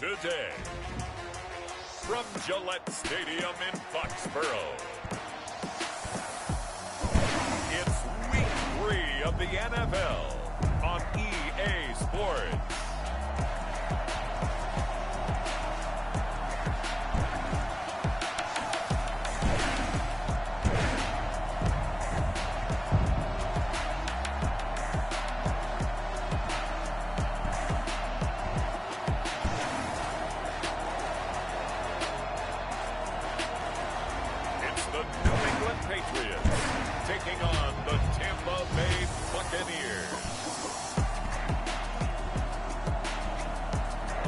today. From Gillette Stadium in Foxborough, it's Week 3 of the NFL on EA Sports. The New England Patriots taking on the Tampa Bay Buccaneers.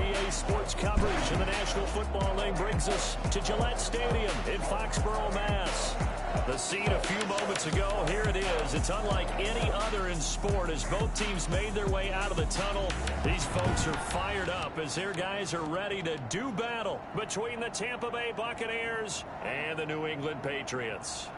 EA Sports coverage in the National Football League brings us to Gillette Stadium in Foxborough, Mass. The scene a few moments ago, here it is. It's unlike any other in sport as both teams made their way out of the tunnel. These folks are fired up as their guys are ready to do battle between the Tampa Bay Buccaneers and the New England Patriots.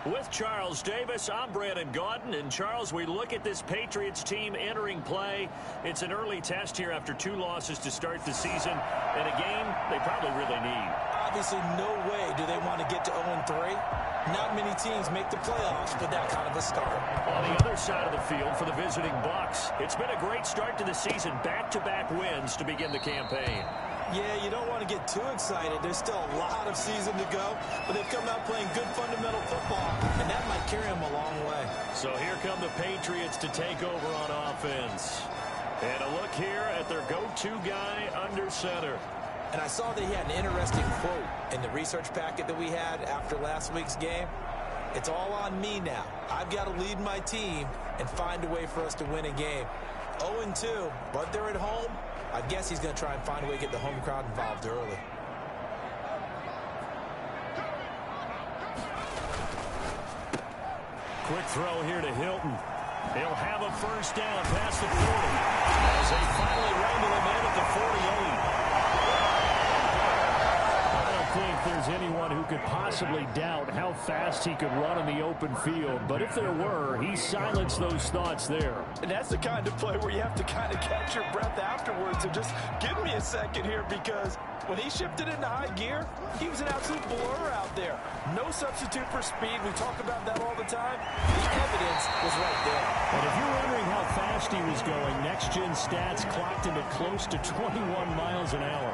With Charles Davis, I'm Brandon Gaudin. And Charles, we look at this Patriots team entering play. It's an early test here after 2 losses to start the season, and a game they probably really need. Obviously, no way do they want to get to 0-3. Not many teams make the playoffs with that kind of a start. On the other side of the field for the visiting Bucs, it's been a great start to the season. Back-to-back wins to begin the campaign. Yeah, you don't want to get too excited. There's still a lot of season to go, but they've come out playing good fundamental football, and that might carry them a long way. So here come the Patriots to take over on offense. And a look here at their go-to guy under center. And I saw that he had an interesting quote in the research packet that we had after last week's game. It's all on me now. I've got to lead my team and find a way for us to win a game. 0-2, but they're at home. I guess he's going to try and find a way to get the home crowd involved early. Quick throw here to Hilton. He'll have a first down past the 40 as they finally wrangle him in at the 48. I don't think there's anyone who could possibly doubt how fast he could run in the open field. But if there were, he silenced those thoughts there. And that's the kind of play where you have to kind of catch your breath afterwards and just give me a second here, because when he shifted into high gear, he was an absolute blur out there. No substitute for speed. We talk about that all the time. The evidence was right there. And if you're wondering how fast he was going, next-gen stats clocked him at close to 21 miles an hour.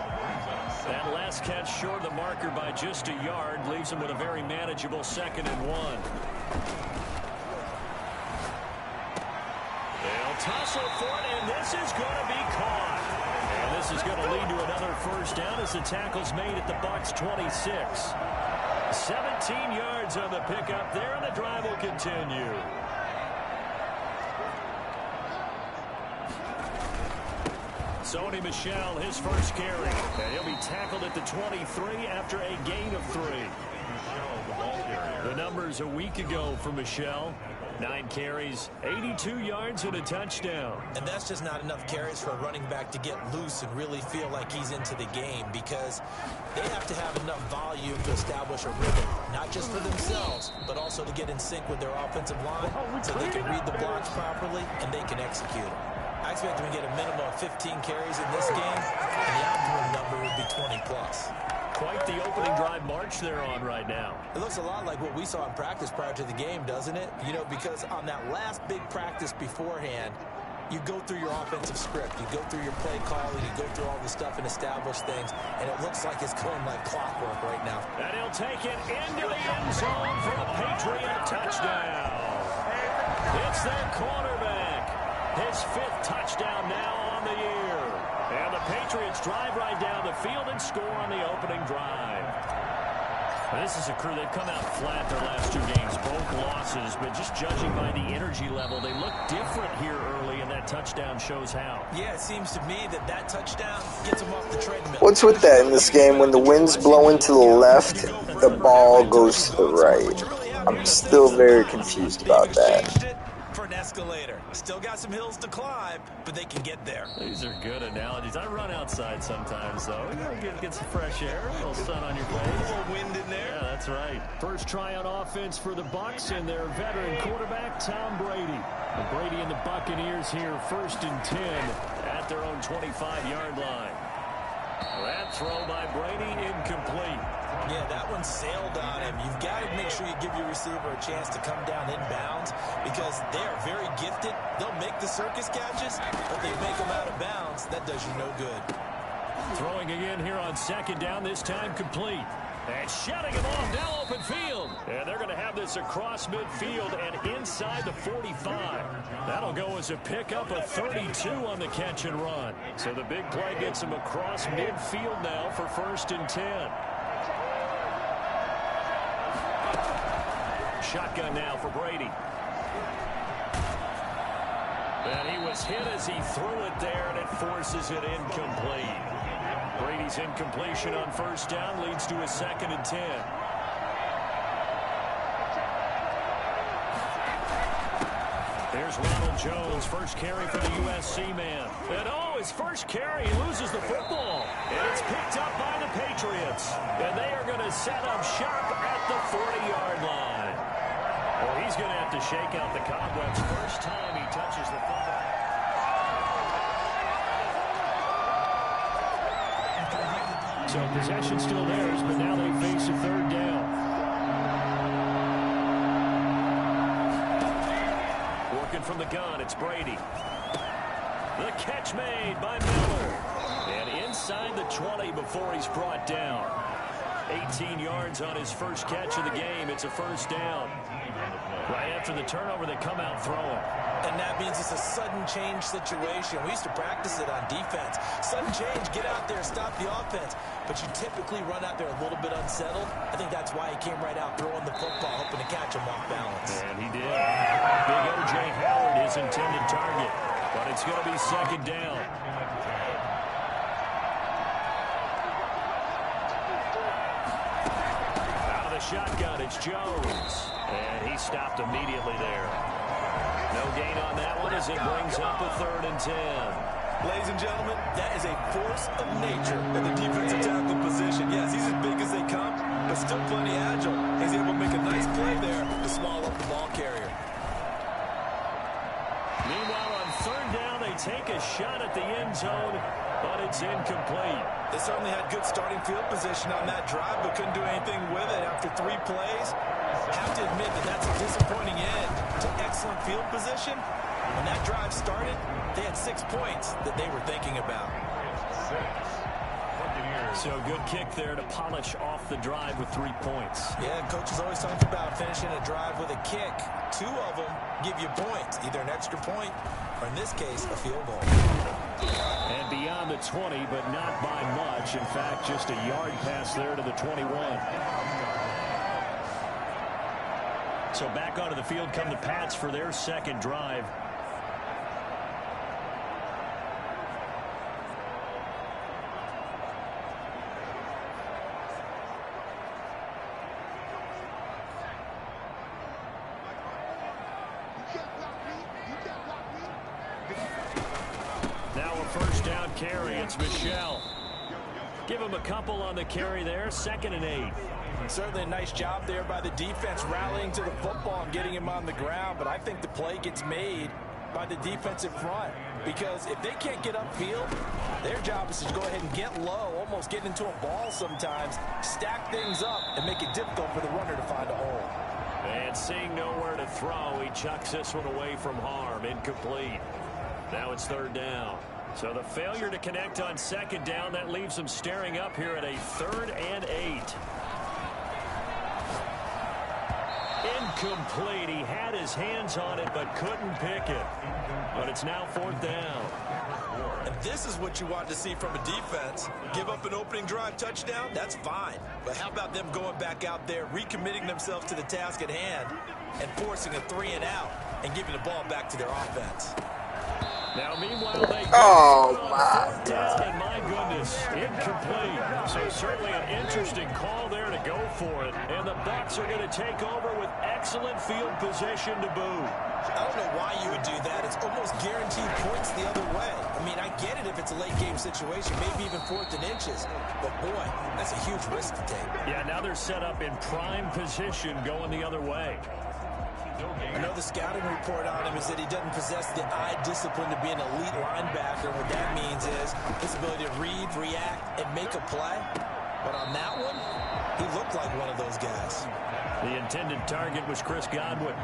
That last catch short of the marker by just a yard leaves him with a very manageable 2nd and 1. They'll tussle for it, and this is going to be caught. And this is going to lead to another first down as the tackle's made at the Bucs 26. 17 yards on the pickup there, and the drive will continue. Sony Michel, his first carry. And he'll be tackled at the 23 after a gain of 3. The numbers a week ago for Michel. 9 carries, 82 yards, and a touchdown. And that's just not enough carries for a running back to get loose and really feel like he's into the game, because they have to have enough volume to establish a rhythm, not just for themselves, but also to get in sync with their offensive line so they can read the blocks properly and they can execute it. I expect them to get a minimum of 15 carries in this game, and the optimum number would be 20+. Quite the opening drive march they're on right now. It looks a lot like what we saw in practice prior to the game, doesn't it? You know, because on that last big practice beforehand, you go through your offensive script, you go through your play calling, you go through all the stuff and establish things, and it looks like it's going like clockwork right now. And he'll take it into the end zone for a Patriot touchdown. It's their quarterback. His 5th touchdown now on the year. And the Patriots drive right down the field and score on the opening drive. This is a crew, they've come out flat their last 2 games, both losses, but just judging by the energy level, they look different here early, and that touchdown shows how. Yeah, it seems to me that touchdown gets them off the treadmill. What's with that in this game? When the wind's blowing to the left, the ball goes to the right. I'm still very confused about that. escalator. Still got some hills to climb, but they can get there. These are good analogies. I run outside sometimes, though. You know, get some fresh air, a little sun on your face. A little wind in there. Yeah, that's right. First try on offense for the Bucs and their veteran quarterback, Tom Brady. And Brady and the Buccaneers here, 1st and 10 at their own 25-yard line. That throw by Brady, incomplete. Yeah, that one sailed on him. You've got to make sure you give your receiver a chance to come down inbounds because they are very gifted. They'll make the circus catches, but they make them out of bounds. That does you no good. Throwing again here on 2nd down, this time complete. And shutting him off down open field. And they're going to have this across midfield and inside the 45. That'll go as a pickup of 32 on the catch and run. So the big play gets him across midfield now for 1st and 10. Shotgun now for Brady. And he was hit as he threw it there, and it forces it incomplete. Brady's incompletion on 1st down leads to a 2nd and 10. There's Ronald Jones, first carry for the USC man. And his first carry, he loses the football. And it's picked up by the Patriots. And they are going to set up shop at the 40-yard line. Well, he's going to have to shake out the cobwebs first time he touches the football. So possession still theirs, but now they face a 3rd down. Working from the gun, it's Brady. The catch made by Miller. And inside the 20 before he's brought down. 18 yards on his first catch of the game. It's a 1st down. Right after the turnover, they come out throwing. And that means it's a sudden change situation. We used to practice it on defense. Sudden change, get out there, stop the offense. But you typically run out there a little bit unsettled. I think that's why he came right out throwing the football, hoping to catch him off balance. And he did. Big O.J. Howard, his intended target. But it's going to be 2nd down. Out of the shotgun, it's Jones. And he stopped immediately there. No gain on that one as it brings up a 3rd and 10. Ladies and gentlemen, that is a force of nature in the defensive tackle position. Yes, he's as big as they come, but still plenty agile. He's able to make a nice play there to swallow up the ball carrier. Meanwhile, on 3rd down, they take a shot at the end zone, but it's incomplete. They certainly had good starting field position on that drive, but couldn't do anything with it after 3 plays. I have to admit that that's a disappointing end to excellent field position. When that drive started, they had 6 points that they were thinking about. So good kick there to polish off the drive with 3 points. Yeah, coaches always talk about finishing a drive with a kick. 2 of them give you points, either an extra point or, in this case, a field goal. And beyond the 20, but not by much. In fact, just a yard pass there to the 21. So back onto the field come the Pats for their 2nd drive. Now a 1st down carry. It's Michel. Give him a couple on the carry there. 2nd and 8. Certainly a nice job there by the defense rallying to the football and getting him on the ground, but I think the play gets made by the defensive front because if they can't get upfield, their job is to go ahead and get low, almost get into a ball sometimes, stack things up, and make it difficult for the runner to find a hole. And seeing nowhere to throw, he chucks this one away from harm. Incomplete. Now it's 3rd down. So the failure to connect on 2nd down, that leaves them staring up here at a 3rd and 8. Incomplete. He had his hands on it but couldn't pick it. But it's now 4th down. And this is what you want to see from a defense. Give up an opening drive touchdown, that's fine. But how about them going back out there, recommitting themselves to the task at hand, and forcing a 3 and out, and giving the ball back to their offense. Now, meanwhile, they go Oh, for it on my fourth down, and my goodness, incomplete. So certainly an interesting call there to go for it. And the Bucs are going to take over with excellent field position to boot. I don't know why you would do that. It's almost guaranteed points the other way. I mean, I get it if it's a late-game situation, maybe even 4th and inches. But, boy, that's a huge risk to take. Yeah, now they're set up in prime position going the other way. I know the scouting report on him is that he doesn't possess the eye discipline to be an elite linebacker. What that means is his ability to read, react, and make a play. But on that one, he looked like one of those guys. The intended target was Chris Godwin.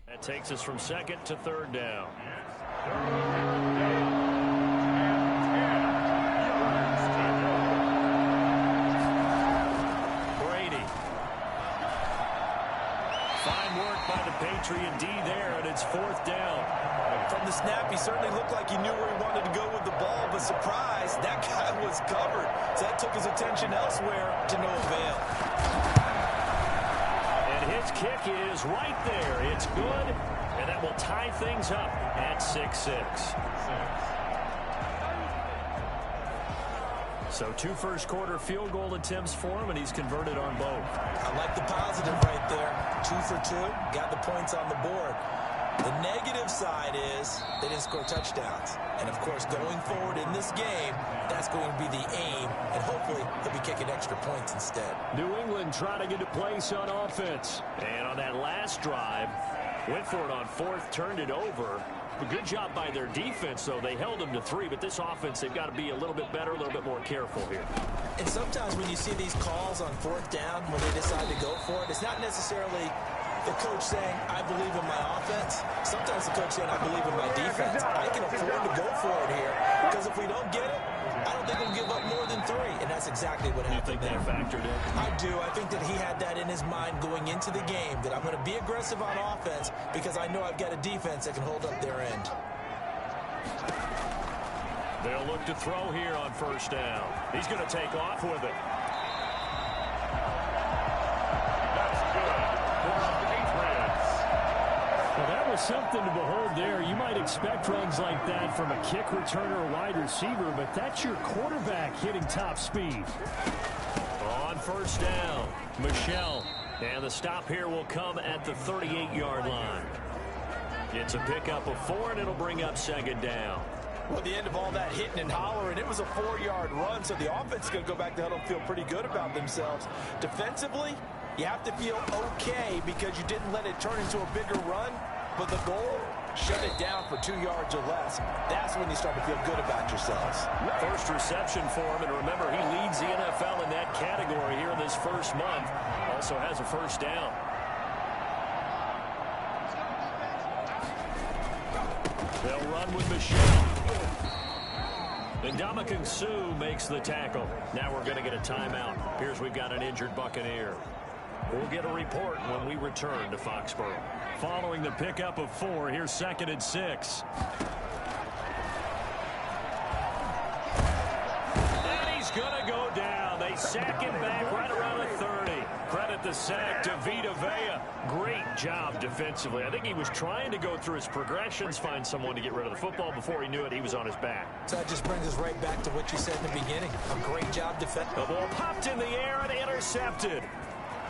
That takes us from 2nd to 3rd down. Brady. Fine work by the Patriot D there, and it's 4th down. From the snap, he certainly looked like he knew where he wanted to go with the ball, but surprise, that guy was covered. So that took his attention elsewhere to no avail. His kick is right there. It's good, and that will tie things up at 6-6. So 2 first-quarter field goal attempts for him, and he's converted on both. I like the positive right there. 2 for 2, got the points on the board. The negative side is they didn't score touchdowns. And, of course, going forward in this game, that's going to be the aim, and hopefully he'll be kicking extra points instead. New England trying to get a place on offense. And on that last drive, went for it on 4th, turned it over. A good job by their defense, though. They held them to 3, but this offense, they've got to be a little bit better, a little bit more careful here. And sometimes when you see these calls on 4th down, when they decide to go for it, it's not necessarily the coach saying, I believe in my offense. Sometimes the coach saying, I believe in my defense. I can afford to go for it here, because if we don't get it, I don't think we'll give up more than 3. And that's exactly what happened there. You think that factored in? I do. I think that he had that in his mind going into the game, that I'm going to be aggressive on offense because I know I've got a defense that can hold up their end. They'll look to throw here on 1st down. He's going to take off with it. Well, that was something to behold there. You might expect runs like that from a kick returner or wide receiver, but that's your quarterback hitting top speed. On 1st down, Michel. And the stop here will come at the 38-yard line. It's a pickup of 4, and it'll bring up 2nd down. Well, at the end of all that hitting and hollering, it was a 4-yard run, so the offense is going to go back to huddle and feel pretty good about themselves. Defensively, you have to feel okay because you didn't let it turn into a bigger run, but the goal, shut it down for 2 yards or less. That's when you start to feel good about yourselves. First reception for him, and remember, he leads the NFL in that category here in this first month. Also has a 1st down. They'll run with Michel. And Ndamukong Suh makes the tackle. Now we're going to get a timeout. Here's we've got an injured Buccaneer. We'll get a report when we return to Foxborough. Following the pickup of 4, here's 2nd and 6. And he's going to go down. They sack him back right around the 30. Credit the sack to Vita Vea. Great job defensively. I think he was trying to go through his progressions, find someone to get rid of the football. Before he knew it, he was on his back. So that just brings us right back to what you said in the beginning. A great job defending. The ball popped in the air and intercepted.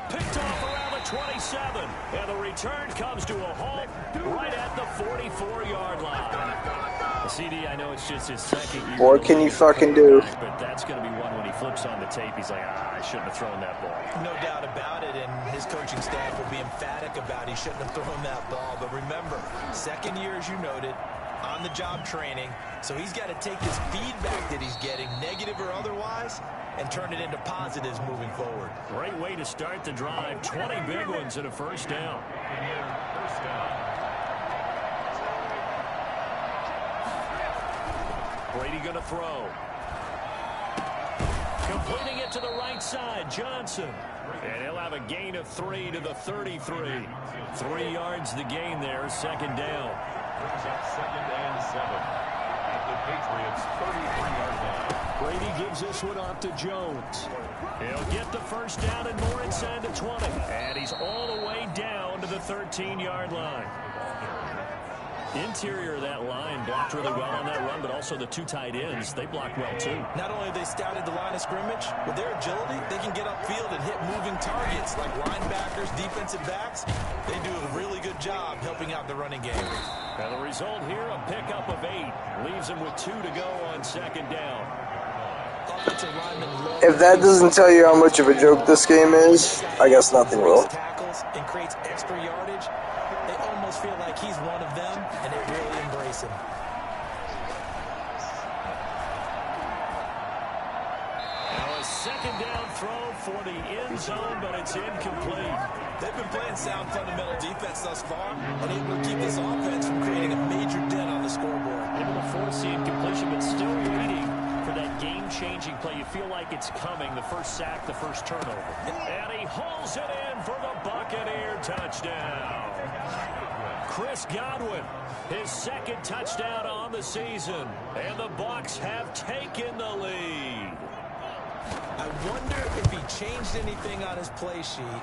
Picked off around the 27. And the return comes to a halt right at the 44-yard line. CD, I know it's just his 2nd year. What can you fucking do? But that's going to be one when he flips on the tape. He's like, I shouldn't have thrown that ball. No doubt about it, and his coaching staff will be emphatic about he shouldn't have thrown that ball. But remember, 2nd year, as you noted, on-the-job training. So he's got to take this feedback that he's getting, negative or otherwise, and turn it into positives moving forward. Great way to start the drive. 20 big ones and a 1st down. Brady going to throw. Completing it to the right side, Johnson. And he'll have a gain of 3 to the 33. 3 yards the gain there, 2nd down. 2nd and 7 at the Patriots 33-yard line. Brady gives this one off to Jones. He'll get the first down and more inside the 20. And he's all the way down to the 13-yard line. Interior of that line blocked really well on that run, but also the two tight ends, they blocked well too. Not only have they scouted the line of scrimmage, with their agility, they can get upfield and hit moving targets like linebackers, defensive backs. They do a really good job helping out the running game. And the result here, a pickup of 8. Leaves them with 2 to go on second down. If that doesn't tell you how much of a joke this game is, I guess nothing will. Tackles and creates extra yardage. They almost feel like he's one of them, and they really embrace him. Now a second down throw for the end zone, but it's incomplete. They've been playing sound fundamental defense thus far, and able to keep this offense from creating a major dent on the scoreboard. Able to force the incompletion, but still waiting for that game-changing play. You feel like it's coming, the first sack, the first turnover. And he hauls it in for the Buccaneer touchdown. Chris Godwin, his second touchdown on the season. And the Bucs have taken the lead. I wonder if he changed anything on his play sheet,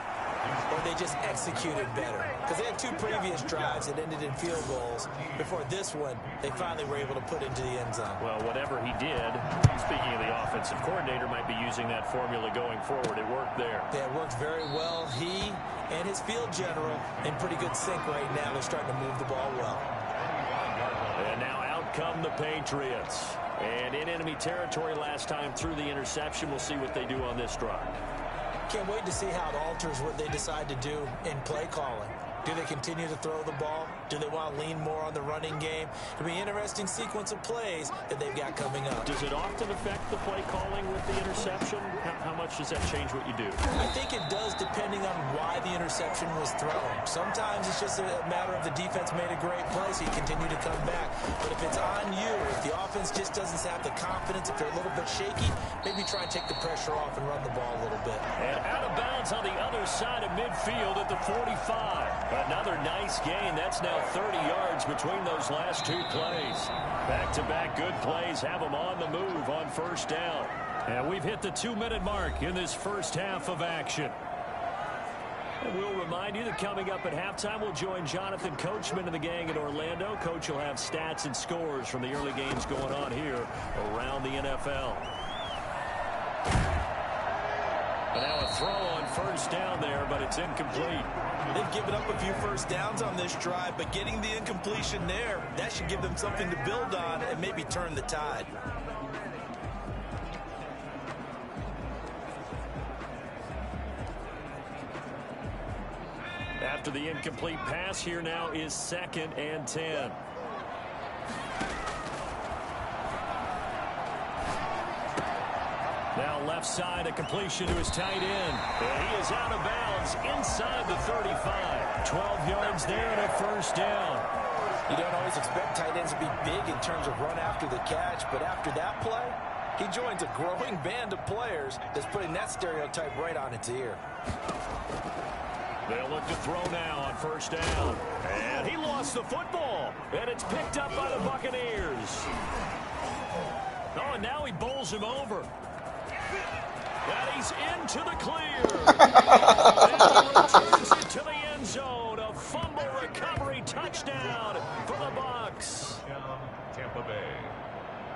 or they just executed better. Because they had 2 previous drives that ended in field goals. Before this one, they finally were able to put into the end zone. Well, whatever he did, speaking of the offensive coordinator, might be using that formula going forward. It worked there. Yeah, it worked very well. He and his field general in pretty good sync right now. They're starting to move the ball well. And now out come the Patriots. And in enemy territory last time through the interception. We'll see what they do on this drive. Can't wait to see how it alters what they decide to do in play calling. Do they continue to throw the ball? Do they want to lean more on the running game? It'll be an interesting sequence of plays that they've got coming up. Does it often affect the play calling with the interception? How much does that change what you do? I think it does, depending on why the interception was thrown. Sometimes it's just a matter of the defense made a great play, so you continue to come back. But if it's on you, if the offense just doesn't have the confidence, if they're a little bit shaky, maybe try and take the pressure off and run the ball a little bit. And out of bounds on the other side of midfield at the 45. Another nice gain. That's now 30 yards between those last 2 plays. Back-to-back good plays have them on the move on first down. And we've hit the 2-minute mark in this first half of action. And we'll remind you that coming up at halftime, we'll join Jonathan Coachman and the gang in Orlando. Coach will have stats and scores from the early games going on here around the NFL. And now a throw on first down there, but it's incomplete. They've given up a few first downs on this drive, but getting the incompletion there, that should give them something to build on and maybe turn the tide. After the incomplete pass, here now is 2nd and 10. Now left side, a completion to his tight end. And he is out of bounds inside the 35. 12 yards there and a first down. You don't always expect tight ends to be big in terms of run after the catch, but after that play, he joins a growing band of players that's putting that stereotype right on its ear. They'll look to throw now on first down. And he lost the football. And it's picked up by the Buccaneers. Oh, and now he bowls him over. And he's into the clear. And he returns it to the end zone. A fumble recovery touchdown for the Bucs. Tampa Bay.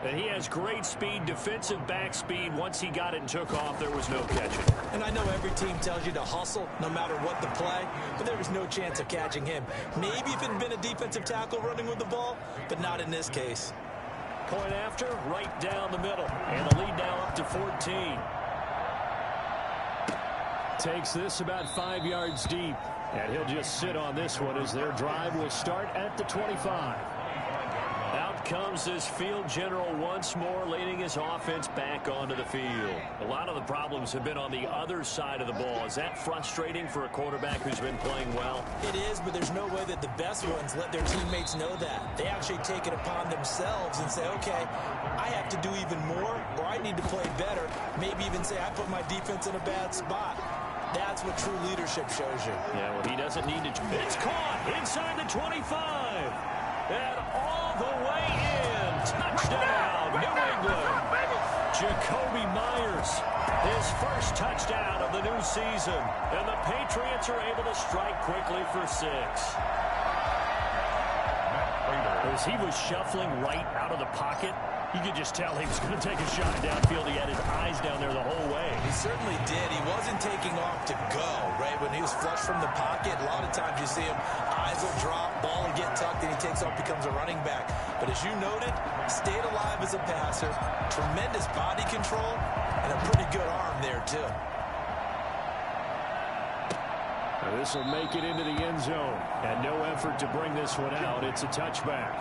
And he has great speed, defensive back speed. Once he got it and took off, there was no catching. And I know every team tells you to hustle no matter what the play, but there was no chance of catching him. Maybe if it had been a defensive tackle running with the ball, but not in this case. Point after, right down the middle. And the lead now up to 14. Takes this about 5 yards deep. And he'll just sit on this one as their drive will start at the 25. Out comes this field general once more, leading his offense back onto the field. A lot of the problems have been on the other side of the ball. Is that frustrating for a quarterback who's been playing well? It is, but there's no way that the best ones let their teammates know that. They actually take it upon themselves and say, okay, I have to do even more, or I need to play better. Maybe even say I put my defense in a bad spot. That's what true leadership shows you. Yeah, well, he doesn't need to. It's caught inside the 25. And all the way in. Touchdown. touchdown, New England. Jacoby Myers, his first touchdown of the new season. And the Patriots are able to strike quickly for 6. As he was shuffling right out of the pocket, you could just tell he was going to take a shot downfield. He had his eyes down there the whole way. He certainly did. He wasn't taking off to go, right? When he was flush from the pocket, a lot of times you see him, eyes will drop, ball will get tucked, and he takes off, becomes a running back. But as you noted, stayed alive as a passer, tremendous body control, and a pretty good arm there, too. This will make it into the end zone. And no effort to bring this one out. It's a touchback.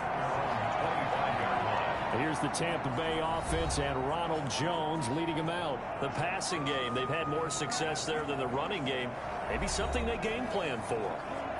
Here's the Tampa Bay offense and Ronald Jones leading them out. The passing game, they've had more success there than the running game. Maybe something they game plan for.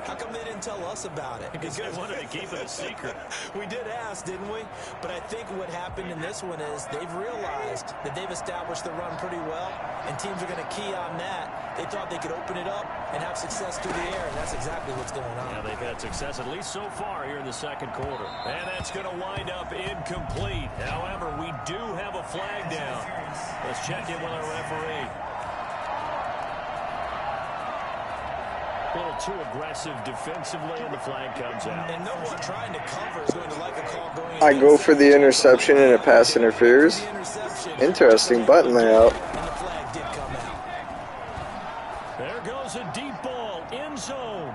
How come they didn't tell us about it? Because they wanted to keep it a secret. We did ask, didn't we? But I think what happened in this one is they've realized that they've established the run pretty well, and teams are going to key on that. They thought they could open it up and have success through the air, and that's exactly what's going on. Yeah, they've had success at least so far here in the second quarter. And that's going to wind up incomplete. However, we do have a flag down. Let's check in with our referee. A little too aggressive defensively, and the flag comes out. And no one trying to cover is going to like a call going. I go for the interception and it pass interferes. Interesting button layout. And the flag did come out. There goes a deep ball, end zone.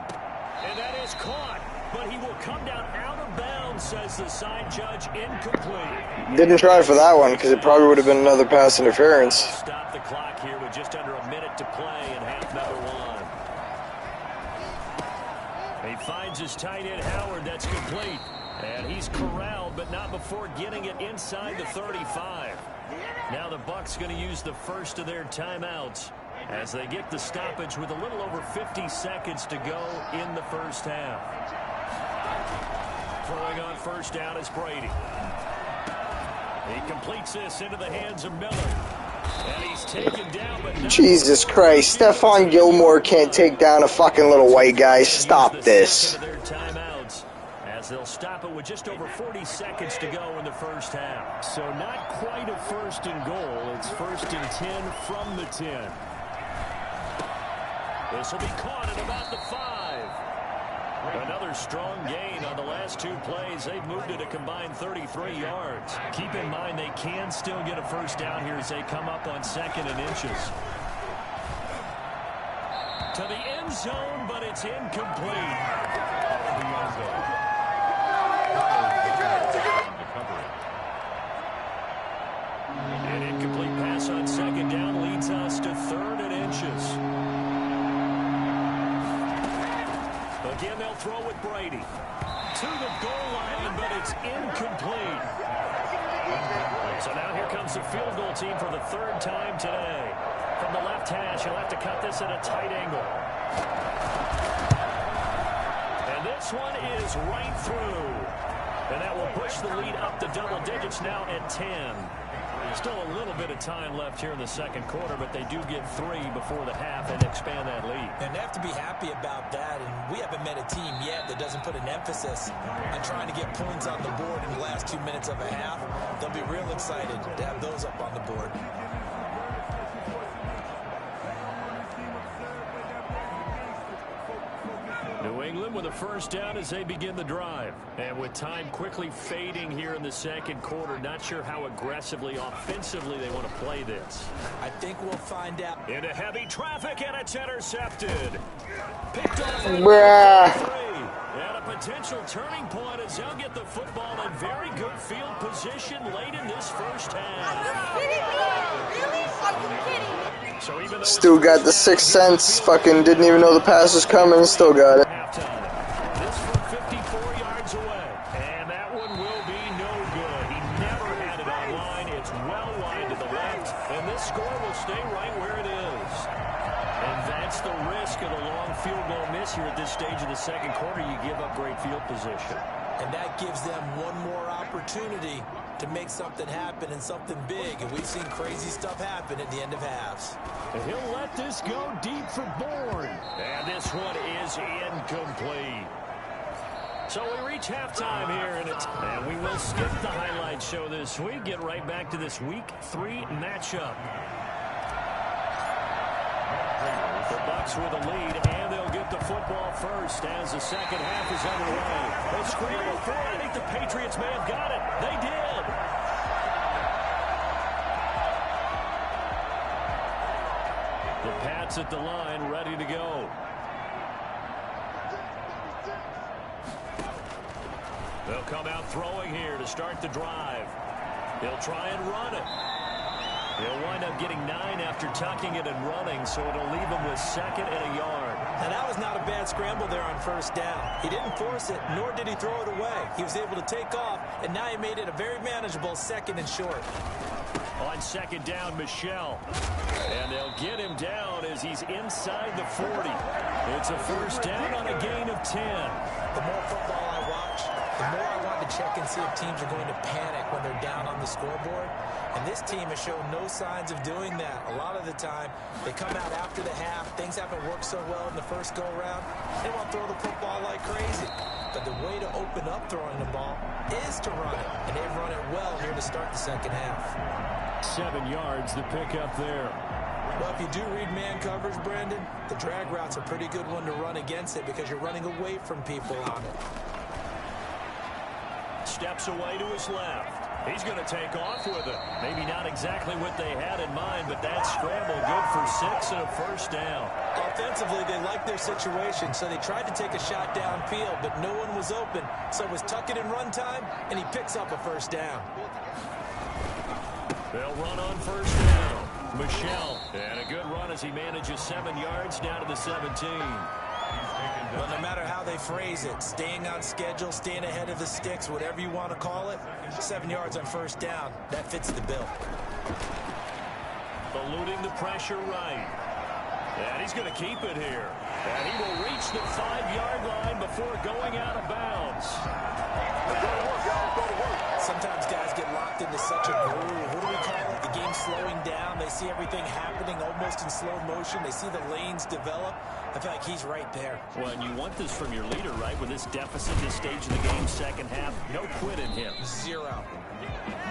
And that is caught, but he will come down out of bounds, says the side judge, incomplete. Didn't try for that one because it probably would have been another pass interference. Stop the clock here with just under a minute to play in half number 1. He finds his tight end, Howard. That's complete. And he's corralled, but not before getting it inside the 35. Now the Bucs going to use the first of their timeouts as they get the stoppage with a little over 50 seconds to go in the first half. Throwing on first down is Brady. He completes this into the hands of Miller. And he's taken down, but Jesus Christ, Stephon Gilmore can't take down a fucking little white guy. Stop this. As they'll stop it with just over 40 seconds to go in the first half. So not quite a first and goal. It's first and 10 from the 10. This will be caught at about the 5. Another strong gain on the last 2 plays. They've moved it a combined 33 yards. Keep in mind they can still get a first down here as they come up on 2nd and inches. To the end zone, but it's incomplete. An incomplete pass on 2nd down leads us to 3rd and inches. Again, they'll throw with Brady. To the goal line, but it's incomplete. So now here comes the field goal team for the 3rd time today. From the left hash, he'll have to cut this at a tight angle. And this one is right through. And that will push the lead up to double digits now at 10. Still a little bit of time left here in the second quarter, but they do get 3 before the half and expand that lead. And they have to be happy about that, and we haven't met a team yet that doesn't put an emphasis on trying to get points on the board in the last 2 minutes of a half. They'll be real excited to have those up on the board. New England with a first down as they begin the drive. And with time quickly fading here in the second quarter, not sure how aggressively, offensively they want to play this. I think we'll find out. Into heavy traffic, and it's intercepted. Picked off Bruh. 3. And a potential turning point as they'll get the football in very good field position late in this first half. Are you kidding me? Really? Are you kidding me? So even though Still got the 6th sense. Fucking didn't even know the pass was coming. Still got it. This from 54 yards away. And that one will be no good. He never had it online. It's well wide to the left. And this score will stay right where it is. And that's the risk of the long field goal miss here at this stage of the second quarter. You give up great field position. And that gives them one more opportunity to make something happen and something big. And we've seen crazy stuff happen at the end of halves. And he'll let this go deep for Bourne. And this one is incomplete. So we reach halftime here, and we will skip the highlight show this week. Get right back to this Week 3 matchup. The Bucs with a lead, and they'll get the football first as the second half is underway. They scramble for it. I think the Patriots may have got it. They did. The Pats at the line, ready to go. They'll come out throwing here to start the drive. They'll try and run it. He'll wind up getting 9 after tucking it and running, so it'll leave him with 2nd and a yard. And that was not a bad scramble there on first down. He didn't force it, nor did he throw it away. He was able to take off, and now he made it a very manageable 2nd and short. On 2nd down, Michel. And they'll get him down as he's inside the 40. It's a first down on a gain of 10. The more football I watch, the more I want to check and see if teams are going to panic when they're down on the scoreboard. And this team has shown no signs of doing that. A lot of the time, they come out after the half. Things haven't worked so well in the first go-around. They want to throw the football like crazy. But the way to open up throwing the ball is to run it. And they've run it well here to start the second half. 7 yards, the pickup there. Well, if you do read man coverage, Brandon, the drag route's a pretty good one to run against it because you're running away from people on it. Steps away to his left. He's going to take off with it. Maybe not exactly what they had in mind, but that scramble good for 6 and a first down. Offensively, they liked their situation, so they tried to take a shot downfield, but no one was open. So it was tuck it in run time, and he picks up a first down. They'll run on first down. Michel, and a good run as he manages 7 yards down to the 17. Well, no matter how they phrase it, staying on schedule, staying ahead of the sticks, whatever you want to call it, 7 yards on first down, that fits the bill. Eluding the pressure right. And he's going to keep it here. And he will reach the 5-yard line before going out of bounds. Sometimes guys get locked into such a groove. What do we call it? The game's slowing down. They see everything happening almost in slow motion. They see the lanes develop. I feel like he's right there. Well, and you want this from your leader, right? With this deficit, this stage of the game, second half, no quit in him. 0.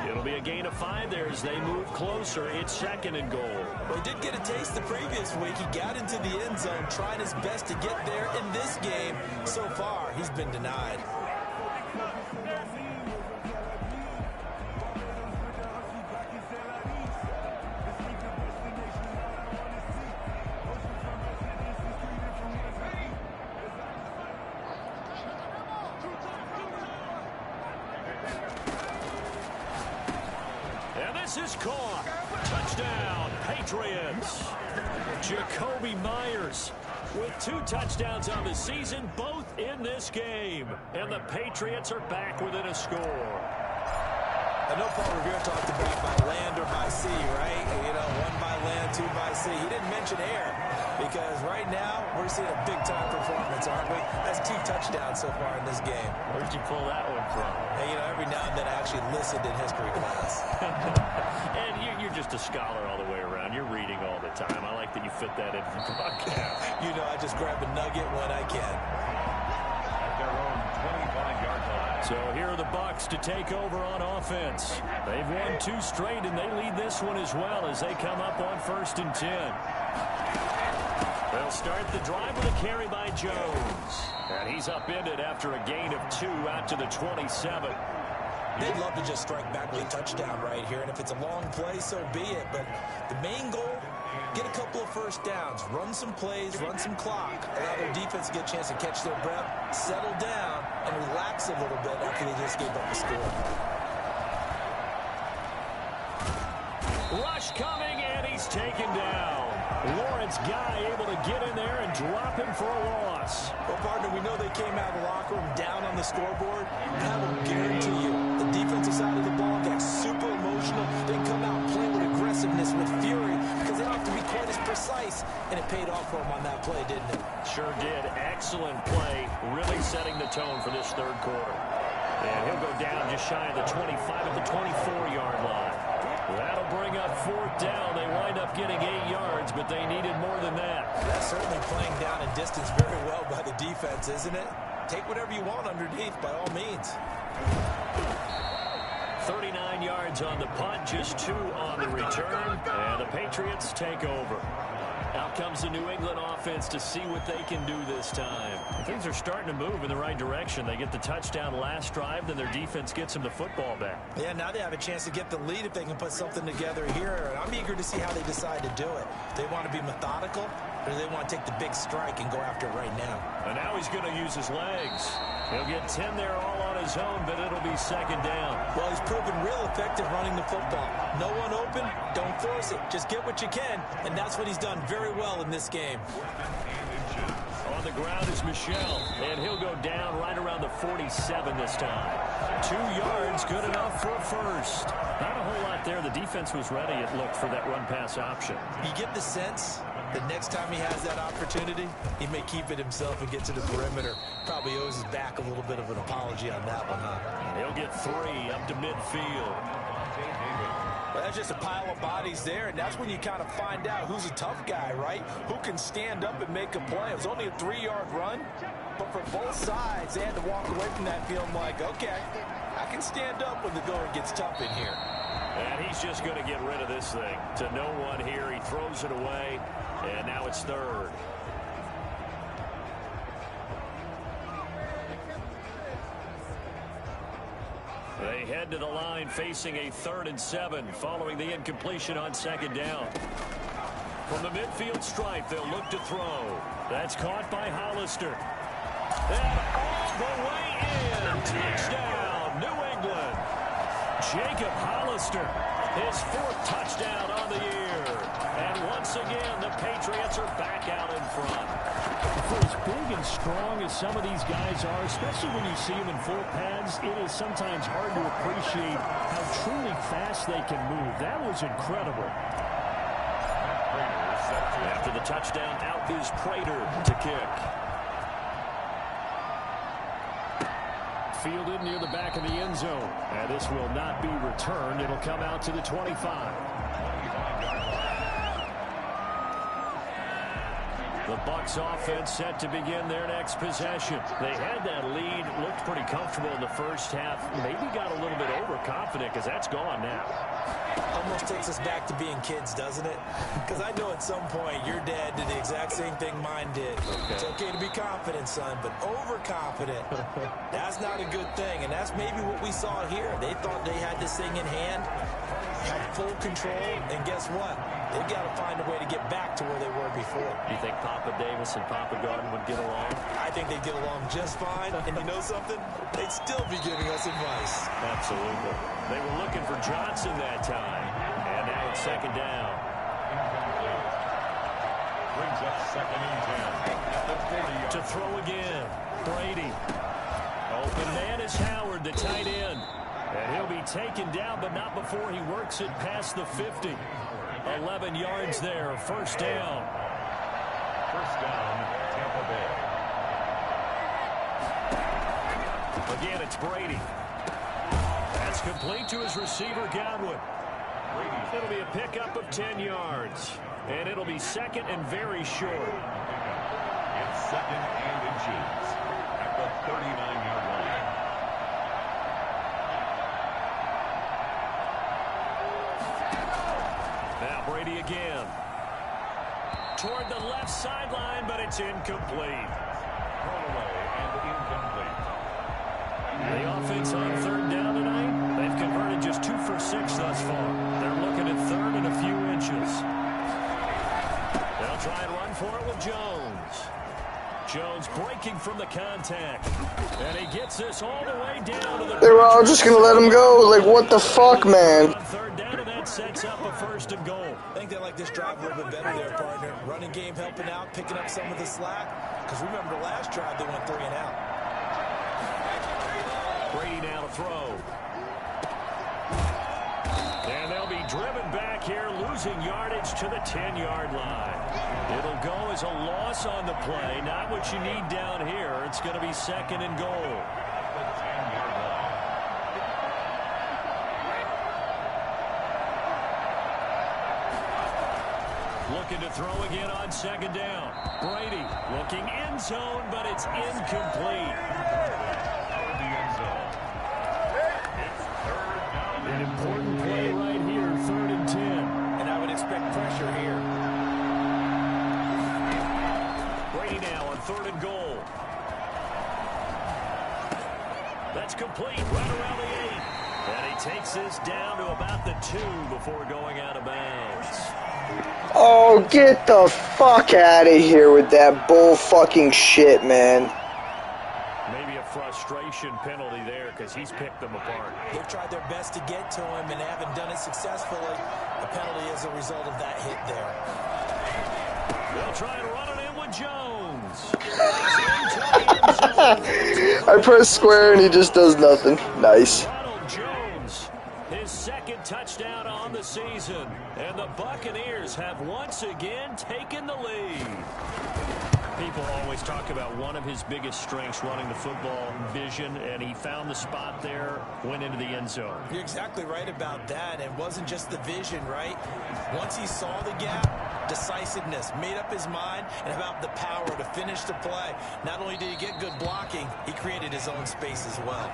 It'll be a gain of 5 there as they move closer. It's 2nd and goal. Well, he did get a taste the previous week. He got into the end zone, trying his best to get there. In this game, so far, he's been denied. This is caught. Touchdown, Patriots. Jacoby Myers with 2 touchdowns on the season, both in this game. And the Patriots are back within a score. I know Paul Revere talked about by land or by sea, right? You know, 1 by land, 2 by sea. He didn't mention air because right now we're seeing a big-time performance, aren't we? That's 2 touchdowns so far in this game. Where'd you pull that one from? Hey, you know, every now and then I actually listened in history class. And you're just a scholar all the way around. You're reading all the time. I like that you fit that in the broadcast. You know, I just grab a nugget when I can. At their own 25-yard line. So here are the Bucs to take over on offense. They've won 2 straight, and they lead this one as well as they come up on 1st and 10. They'll start the drive with a carry by Jones. And he's upended after a gain of 2 out to the 27. They'd love to just strike back with a touchdown right here, and if it's a long play, so be it. But the main goal, get a couple of first downs, run some plays, run some clock, allow their defense to get a chance to catch their breath, settle down, and relax a little bit after they just gave up a score. Rush coming, and he's taken down. Lawrence Guy able to get in there and drop him for a loss. Well, partner, we know they came out of the locker room down on the scoreboard. I will guarantee you, the defensive side of the ball got super emotional. They come out playing with aggressiveness, with fury, because they don't have to be quite as precise. And it paid off for them on that play, didn't it? Sure did. Excellent play, really setting the tone for this 3rd quarter. And he'll go down just shy of the 25 at the 24-yard line. That'll bring up 4th down. They wind up getting 8 yards, but they needed more than that. That's certainly playing down in distance very well by the defense, isn't it? take whatever you want underneath by all means. 39 yards on the punt, just 2 on the return, and the Patriots take over. Out comes the New England offense to see what they can do this time. Things are starting to move in the right direction. They get the touchdown last drive, then their defense gets them the football back. Yeah, now they have a chance to get the lead if they can put something together here. I'm eager to see how they decide to do it. They want to be methodical, or do they want to take the big strike and go after it right now? And now he's going to use his legs. He'll get 10 there all on his own, but it'll be second down. Well, he's proven real effective running the football. No one open, don't force it. Just get what you can, and that's what he's done very well in this game. On the ground is Michel, and he'll go down right around the 47 this time. 2 yards, good enough for a first. Not a whole lot there. The defense was ready, it looked, for that run-pass option. You get the sense the next time he has that opportunity, he may keep it himself and get to the perimeter. Probably owes his back a little bit of an apology on that one, huh? He'll get 3 up to midfield. Well, that's just a pile of bodies there, and that's when you kind of find out who's a tough guy, right? Who can stand up and make a play. It was only a 3-yard run, but for both sides, they had to walk away from that feeling like, okay, I can stand up when the going gets tough in here. And he's just going to get rid of this thing. To no one here, he throws it away, and now it's third. They head to the line facing a 3rd and 7 following the incompletion on second down. From the midfield stripe, they'll look to throw. That's caught by Hollister. And all the way in. Touchdown, New England. Jacob Hollister, his 4th touchdown on the year. And once again, the Patriots are back out in front. For as big and strong as some of these guys are, especially when you see them in full pads, it is sometimes hard to appreciate how truly fast they can move. That was incredible. After the touchdown, out is Prater to kick. Fielded near the back of the end zone. And this will not be returned. It'll come out to the 25. The Bucs offense set to begin their next possession. They had that lead, looked pretty comfortable in the first half. Maybe got a little bit overconfident because that's gone now. Almost takes us back to being kids, doesn't it? Because I know at some point your dad did the exact same thing mine did. Okay. It's okay to be confident, son, but overconfident, that's not a good thing. And that's maybe what we saw here. They thought they had this thing in hand, had full control, and guess what? They've got to find a way to get back to where they were before. You think Papa Davis and Papa Garden would get along? I think they'd get along just fine. And you know something? They'd still be giving us advice. Absolutely. They were looking for Johnson that time. And now it's second down. Brings up 2nd and 10 at the 40. To throw again. Brady. Open man is Howard, the tight end. And he'll be taken down, but not before he works it past the 50. 11 yards there, first down. First down, Tampa Bay. Again, it's Brady. That's complete to his receiver, Godwin. It'll be a pickup of 10 yards. And it'll be second and very short. It's 2nd and inches at the 39-yard line. Now Brady again. Toward the left sideline, but it's incomplete. Thrown away and incomplete. The offense on 3rd down tonight, they've converted just 2 for 6 thus far. They're looking at 3rd and a few inches. They'll try and run for it with Jones. Jones breaking from the contact. And he gets this all the way down to the... They were all just going to let him go. Like, what the fuck, man? On 3rd down, and that sets up a 1st and goal. I think they like this drive a little bit better there, partner. Running game helping out, picking up some of the slack. Because remember the last drive, they went 3 and out. Brady now to throw. And they'll be driven back here, losing yardage to the 10-yard line. It'll go as a loss on the play. Not what you need down here. It's going to be 2nd and goal. Looking to throw again on second down. Brady looking end zone, but it's incomplete. An important play right here, 3rd and 10. And I would expect pressure here. Brady now on 3rd and goal. That's complete right around the 8. And he takes this down to about the 2 before going out of bounds. Oh, get the fuck out of here with that bull fucking shit, man. Maybe a frustration penalty there because he's picked them apart. They've tried their best to get to him and haven't done it successfully. A penalty as a result of that hit there. They'll try and run it in with Jones. I press square and he just does nothing. Nice. Ronald Jones, his 2nd touchdown on the season. And the Buccaneers have once again taken the lead. People always talk about one of his biggest strengths running the football, vision, and he found the spot there, went into the end zone. You're exactly right about that. It wasn't just the vision, right? Once he saw the gap, decisiveness, made up his mind, and about the power to finish the play. Not only did he get good blocking, he created his own space as well.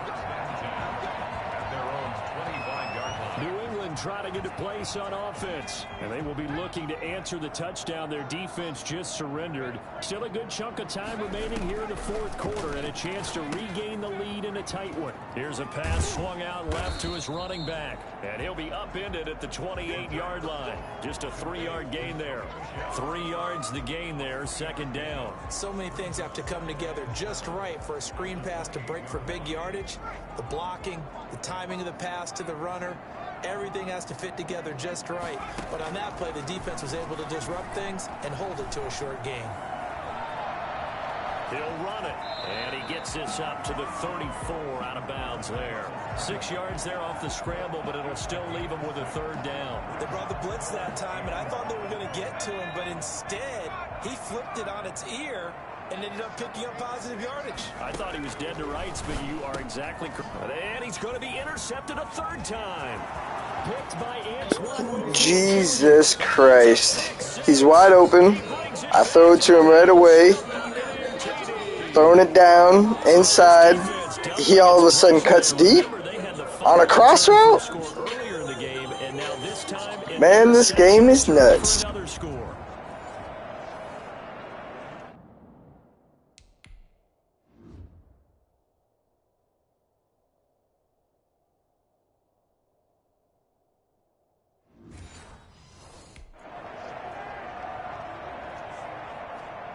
New England trying to get a place on offense, and they will be looking to answer the touchdown their defense just surrendered. Still a good chunk of time remaining here in the 4th quarter and a chance to regain the lead in a tight one. Here's a pass swung out left to his running back, and he'll be upended at the 28-yard line. Just a 3-yard gain there. 3 yards the gain there, 2nd down. So many things have to come together just right for a screen pass to break for big yardage. The blocking, the timing of the pass to the runner, everything has to fit together just right. But on that play, the defense was able to disrupt things and hold it to a short gain. He'll run it, and he gets this up to the 34 out of bounds there. 6 yards there off the scramble, but it'll still leave him with a 3rd down. They brought the blitz that time, and I thought they were going to get to him, but instead, he flipped it on its ear and ended up picking up positive yardage. I thought he was dead to rights, but you are exactly correct. And he's going to be intercepted a 3rd time. Picked by Antoine. Jesus Christ. He's wide open. I throw it to him right away. Throwing it down, inside. He all of a sudden cuts deep on a cross route? Man, this game is nuts.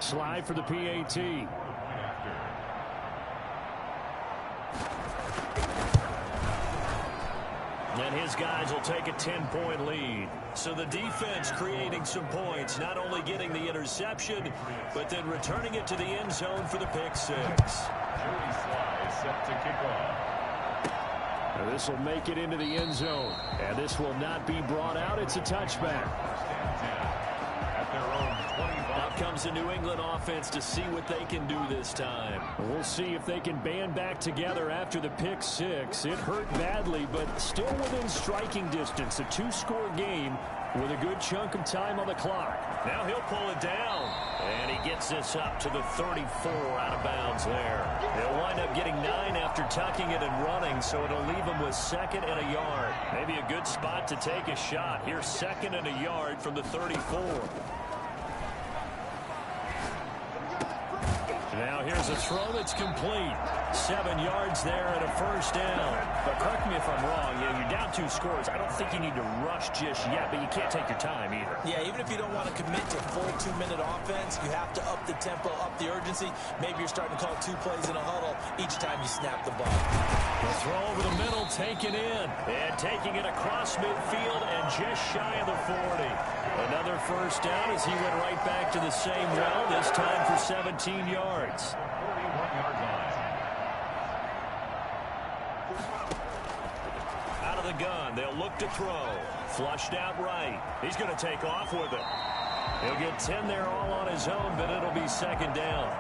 Slide for the PAT. And his guys will take a 10-point lead. So the defense creating some points, not only getting the interception, but then returning it to the end zone for the pick 6. Now this will make it into the end zone. And this will not be brought out. It's a touchback. Up comes the New England offense to see what they can do this time. We'll see if they can band back together after the pick 6. It hurt badly, but still within striking distance. A 2-score game with a good chunk of time on the clock. Now he'll pull it down. And he gets this up to the 34 out of bounds there. They'll wind up getting 9 after tucking it and running, so it'll leave them with 2nd and a yard. Maybe a good spot to take a shot. Here's 2nd and a yard from the 34. Now here's a throw that's complete. 7 yards there and a 1st down. But correct me if I'm wrong, you're down 2 scores. I don't think you need to rush just yet, but you can't take your time either. Yeah, even if you don't want to commit to full 2-minute offense, you have to up the tempo, up the urgency. Maybe you're starting to call 2 plays in a huddle each time you snap the ball. The throw over the middle, taken in. And taking it across midfield and just shy of the 40. Another 1st down as he went right back to the same well, this time for 17 yards. Out of the gun, they'll look to throw. Flushed out right. He's going to take off with it. He'll get 10 there all on his own, but it'll be 2nd down.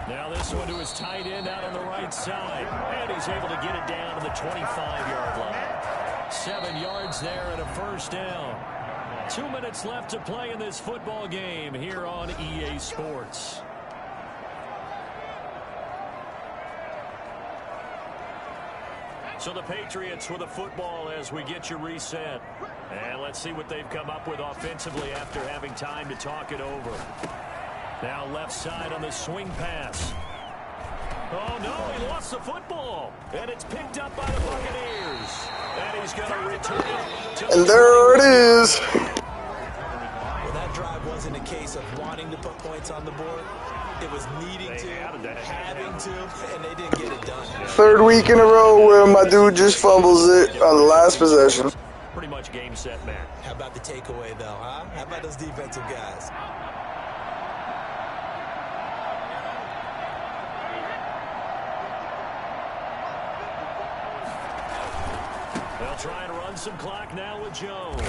Now this one to his tight end out on the right side. And he's able to get it down to the 25-yard line. 7 yards there and a first down. 2 minutes left to play in this football game here on EA Sports. So the Patriots with the football as we get you reset. And let's see what they've come up with offensively after having time to talk it over. Now left side on the swing pass. Oh, no, he lost the football. And it's picked up by the Buccaneers. And he's going to return it. And there it is. Well, that drive wasn't a case of wanting to put points on the board. It was needing to, having to, and they didn't get it done. 3rd week in a row where my dude just fumbles it on the last possession. Pretty much game, set, match. How about the takeaway, though, huh? How about those defensive guys? They'll try and run some clock now with Jones.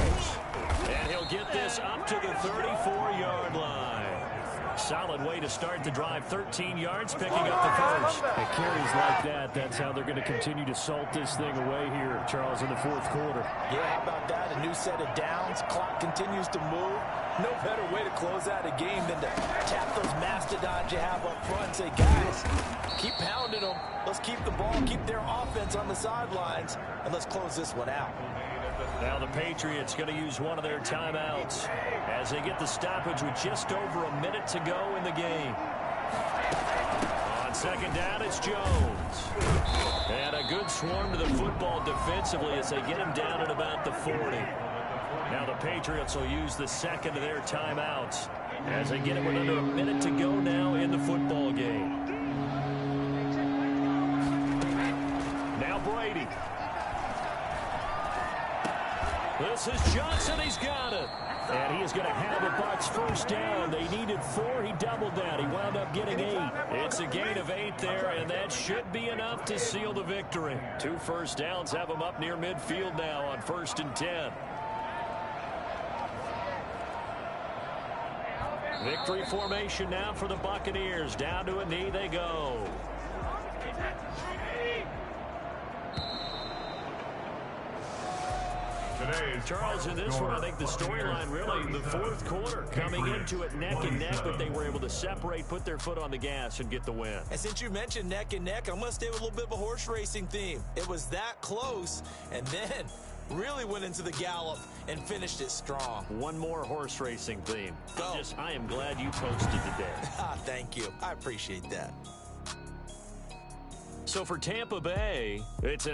And he'll get this up to the 34-yard line. Solid way to start the drive. 13 yards, picking up the first. And carries like that, that's how they're going to continue to salt this thing away here, Charles, in the 4th quarter. Yeah, how about that? A new set of downs. Clock continues to move. No better way to close out a game than to tap those mastodons you have up front and say, guys, keep pounding them. Let's keep the ball, keep their offense on the sidelines, and let's close this one out. Now the Patriots going to use one of their timeouts as they get the stoppage with just over a minute to go in the game. On 2nd down, it's Jones. And a good swarm to the football defensively as they get him down at about the 40. Now the Patriots will use the 2nd of their timeouts as they get it with under a minute to go now in the football game. Now Brady. This is Johnson. He's got it. And he is going to have the Bucs first down. They needed 4. He doubled that. He wound up getting 8. It's a gain of 8 there, and that should be enough to seal the victory. 2 first downs have them up near midfield now on 1st and 10. Victory formation now for the Buccaneers. Down to a knee they go. Charles, in this one, I think the storyline really, the 4th quarter, coming into it neck and neck, but they were able to separate, put their foot on the gas, and get the win. And since you mentioned neck and neck, I'm going to stay with a little bit of a horse racing theme. It was that close, and then really went into the gallop and finished it strong. One more horse racing theme. Go. I am glad you posted today. Thank you. I appreciate that. So for Tampa Bay, it's